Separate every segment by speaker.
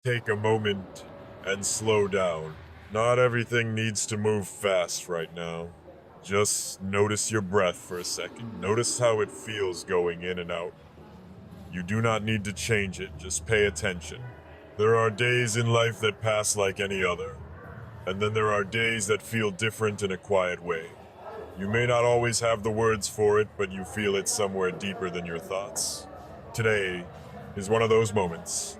Speaker 1: Take a moment and slow down. Not everything needs to move fast right now. Just notice your breath for a second. Notice how it feels going in and out. You do not need to change it, just pay attention. There are days in life that pass like any other, and then there are days that feel different in a quiet way. You may not always have the words for it, but you feel it somewhere deeper than your thoughts. Today is one of those moments.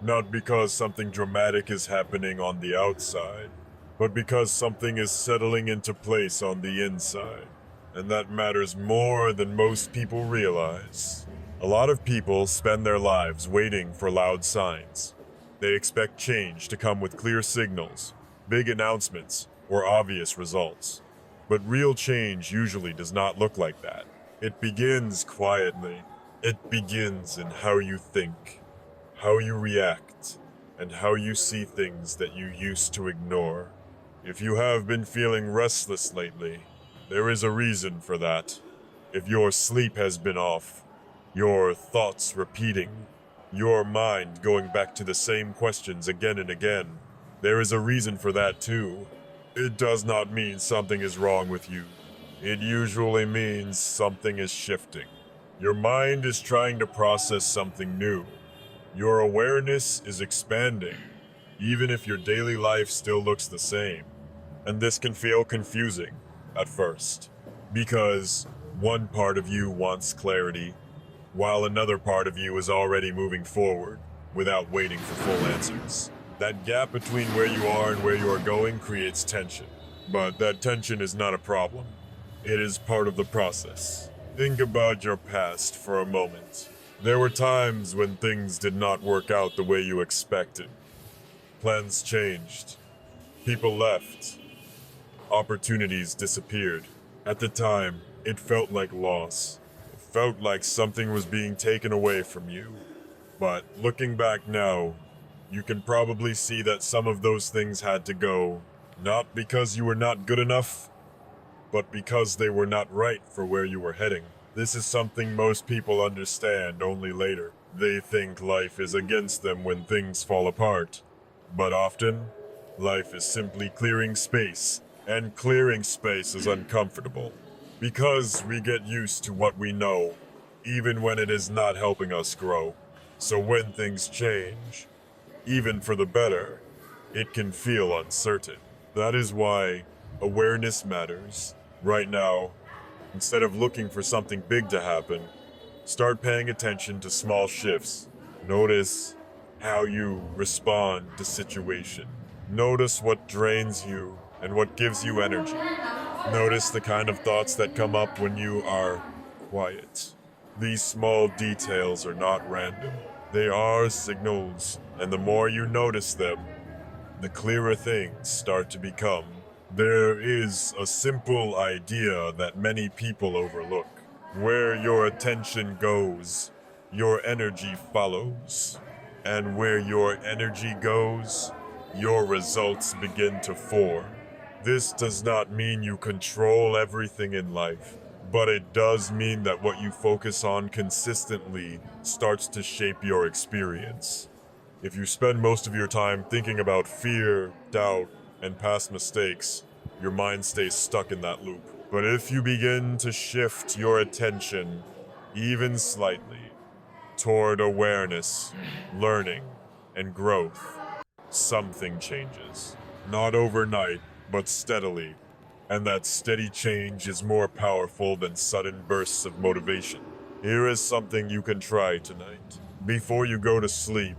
Speaker 1: Not because something dramatic is happening on the outside, but because something is settling into place on the inside. And that matters more than most people realize. A lot of people spend their lives waiting for loud signs. They expect change to come with clear signals, big announcements, or obvious results. But real change usually does not look like that. It begins quietly. It begins in how you think, how you react, and how you see things that you used to ignore. If you have been feeling restless lately, there is a reason for that. If your sleep has been off, your thoughts repeating, your mind going back to the same questions again and again, there is a reason for that too. It does not mean something is wrong with you. It usually means something is shifting. Your mind is trying to process something new. Your awareness is expanding, even if your daily life still looks the same. And this can feel confusing at first, because one part of you wants clarity, while another part of you is already moving forward without waiting for full answers. That gap between where you are and where you are going creates tension, but that tension is not a problem. It is part of the process. Think about your past for a moment. There were times when things did not work out the way you expected. Plans changed. People left. Opportunities disappeared. At the time, it felt like loss. It felt like something was being taken away from you. But looking back now, you can probably see that some of those things had to go, not because you were not good enough, but because they were not right for where you were heading. This is something most people understand only later. They think life is against them when things fall apart. But often, life is simply clearing space, and clearing space is uncomfortable. Because we get used to what we know, even when it is not helping us grow. So when things change, even for the better, it can feel uncertain. That is why awareness matters. Right now, instead of looking for something big to happen, start paying attention to small shifts. Notice how you respond to situation. Notice what drains you and what gives you energy. Notice the kind of thoughts that come up when you are quiet. These small details are not random. They are signals, and the more you notice them, the clearer things start to become. There is a simple idea that many people overlook. Where your attention goes, your energy follows. And where your energy goes, your results begin to form. This does not mean you control everything in life, but it does mean that what you focus on consistently starts to shape your experience. If you spend most of your time thinking about fear, doubt, and past mistakes, your mind stays stuck in that loop. But if you begin to shift your attention, even slightly, toward awareness, learning, and growth, something changes. Not overnight, but steadily. And that steady change is more powerful than sudden bursts of motivation. Here is something you can try tonight. Before you go to sleep,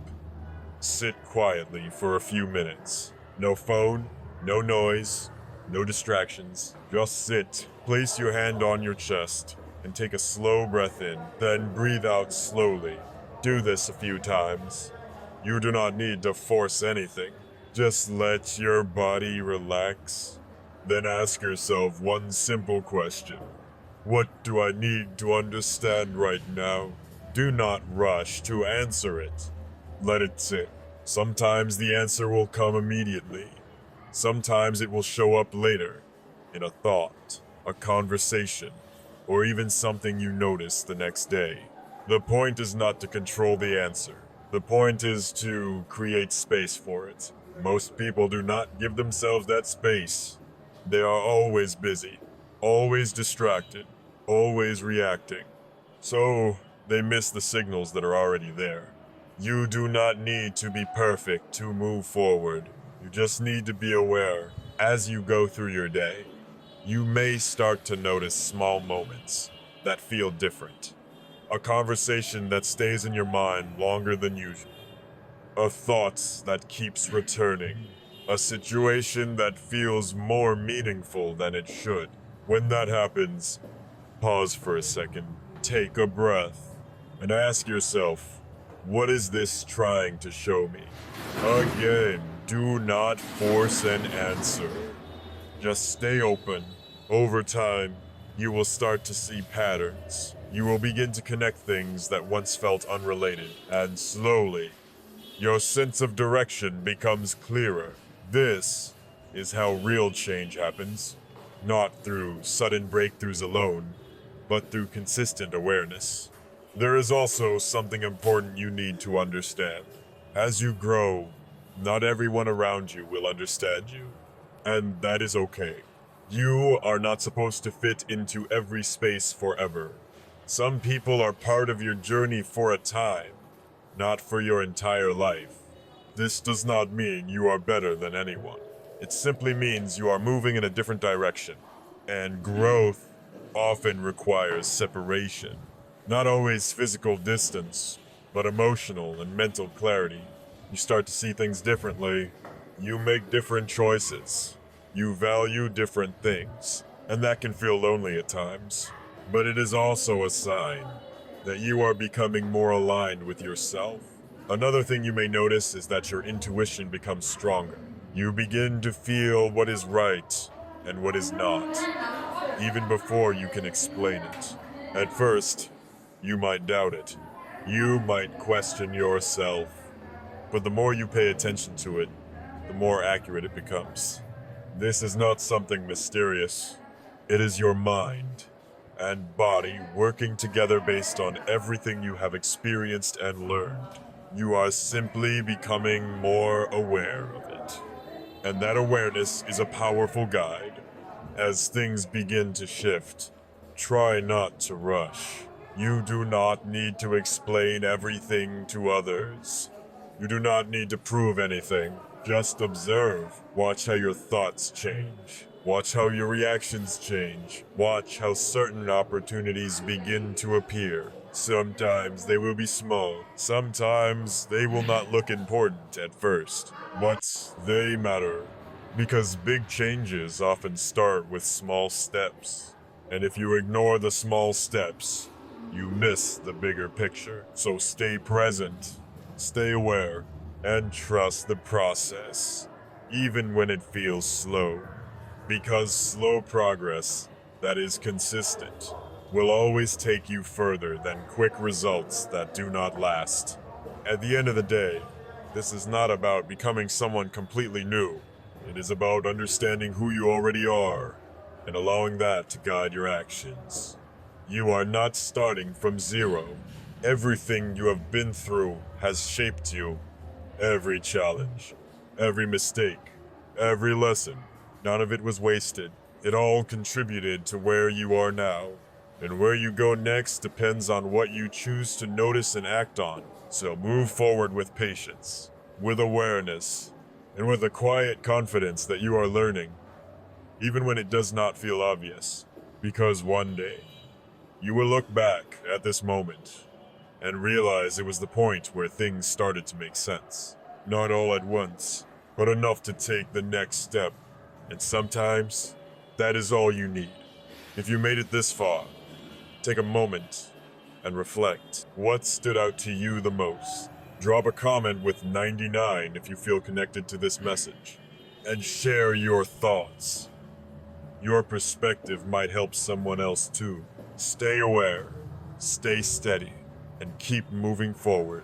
Speaker 1: sit quietly for a few minutes. No phone, no noise, no distractions. Just sit. Place your hand on your chest and take a slow breath in, then breathe out slowly. Do this a few times. You do not need to force anything. Just let your body relax. Then ask yourself one simple question. What do I need to understand right now? Do not rush to answer it. Let it sit. Sometimes the answer will come immediately. Sometimes it will show up later, in a thought, a conversation, or even something you notice the next day. The point is not to control the answer. The point is to create space for it. Most people do not give themselves that space. They are always busy, always distracted, always reacting. So they miss the signals that are already there. You do not need to be perfect to move forward. You just need to be aware as you go through your day. You may start to notice small moments that feel different. A conversation that stays in your mind longer than usual. A thought that keeps returning. A situation that feels more meaningful than it should. When that happens, pause for a second, take a breath, and ask yourself, what is this trying to show me? Again, do not force an answer. Just stay open. Over time, you will start to see patterns. You will begin to connect things that once felt unrelated, and slowly, your sense of direction becomes clearer. This is how real change happens, not through sudden breakthroughs alone, but through consistent awareness. There is also something important you need to understand. As you grow, not everyone around you will understand you, and that is okay. You are not supposed to fit into every space forever. Some people are part of your journey for a time, not for your entire life. This does not mean you are better than anyone. It simply means you are moving in a different direction, and growth often requires separation. Not always physical distance, but emotional and mental clarity. You start to see things differently. You make different choices. You value different things, and that can feel lonely at times. But it is also a sign that you are becoming more aligned with yourself. Another thing you may notice is that your intuition becomes stronger. You begin to feel what is right and what is not, even before you can explain it. At first, you might doubt it. You might question yourself. But the more you pay attention to it, the more accurate it becomes. This is not something mysterious. It is your mind and body working together based on everything you have experienced and learned. You are simply becoming more aware of it. And that awareness is a powerful guide. As things begin to shift, try not to rush. You do not need to explain everything to others. You do not need to prove anything. Just observe. Watch how your thoughts change. Watch how your reactions change. Watch how certain opportunities begin to appear. Sometimes they will be small. Sometimes they will not look important at first. But they matter. Because big changes often start with small steps. And if you ignore the small steps, you miss the bigger picture. So stay present, stay aware, and trust the process, even when it feels slow. Because slow progress that is consistent will always take you further than quick results that do not last. At the end of the day, this is not about becoming someone completely new. It is about understanding who you already are and allowing that to guide your actions. You are not starting from zero. Everything you have been through has shaped you. Every challenge, every mistake, every lesson, none of it was wasted. It all contributed to where you are now. And where you go next depends on what you choose to notice and act on. So move forward with patience, with awareness, and with a quiet confidence that you are learning, even when it does not feel obvious. Because one day, you will look back at this moment and realize it was the point where things started to make sense. Not all at once, but enough to take the next step. And sometimes, that is all you need. If you made it this far, take a moment and reflect. What stood out to you the most? Drop a comment with 99 if you feel connected to this message. And share your thoughts. Your perspective might help someone else too. Stay aware, stay steady, and keep moving forward.